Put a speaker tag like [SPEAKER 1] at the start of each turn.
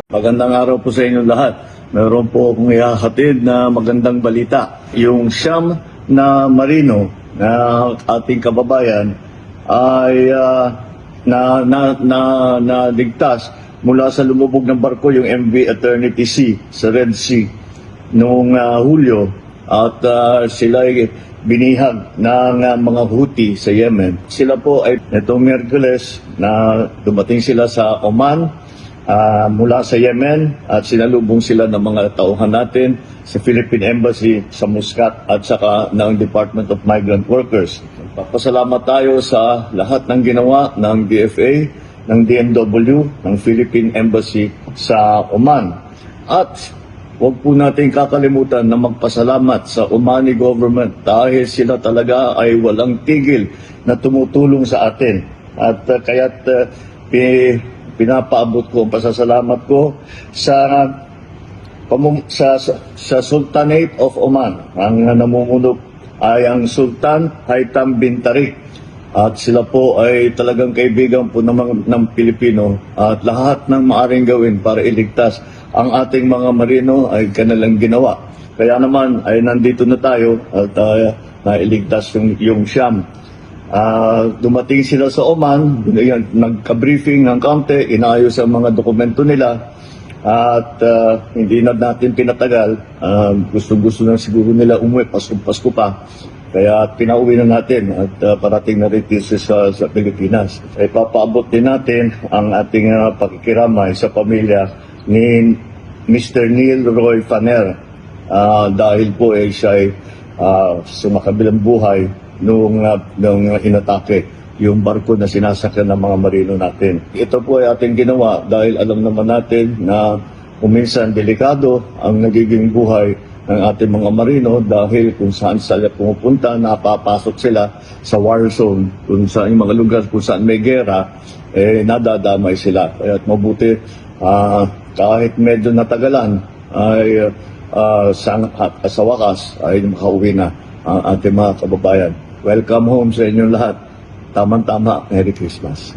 [SPEAKER 1] Magandang araw po sa inyong lahat. Meron po akong ihahatid na magandang balita. Yung siyam na marino na ating kababayan ay naligtas mula sa lumubog ng barko, yung MV Eternity Sea sa Red Sea noong Hulyo, at sila ay binihag ng mga Houthi sa Yemen. Sila po ay itong Miyerkules na dumating sila sa Oman mula sa Yemen, at sinalubong sila ng mga tauhan natin sa Philippine Embassy sa Muscat at saka ng Department of Migrant Workers. Papasalamat tayo sa lahat ng ginawa ng DFA, ng DMW, ng Philippine Embassy sa Oman. At huwag po natin kakalimutan na magpasalamat sa Omani government dahil sila talaga ay walang tigil na tumutulong sa atin. At kaya't pinapaabot ko ang pasasalamat ko sa Sultanate of Oman. Ang namumuno ay ang Sultan Haitham bin Tariq. At sila po ay talagang kaibigan po ng Pilipino, at lahat ng maaring gawin para iligtas ang ating mga marino ay kanilang ginawa. Kaya naman ay nandito na tayo at nailigtas yung siyam. Dumating sila sa Oman, nagka-briefing ng kaunti, inayos ang mga dokumento nila, at hindi na natin pinatagal. Gusto na siguro nila umuwi, Pasko pa. Kaya pinauwi na natin at parating na rito sa Pilipinas. Ipapaabot din natin ang ating pakikiramay sa pamilya ni Mr. Neil Roy Faner, dahil po siya ay sumakabilang buhay nung inatake yung barko na sinasakyan ng mga marino natin. Ito po ay ating ginawa dahil alam naman natin na kuminsan delikado ang nagiging buhay ng ating mga marino, dahil kung saan sila pumupunta, napapasok sila sa war zone, kung saan yung mga lugar kung saan may gera, nadadamay sila. Kaya mabuti kahit medyo natagalan ay sa wakas ay makauwi na ang ating mga kababayan. Welcome home sa inyong lahat. Tamang-tama, Merry Christmas.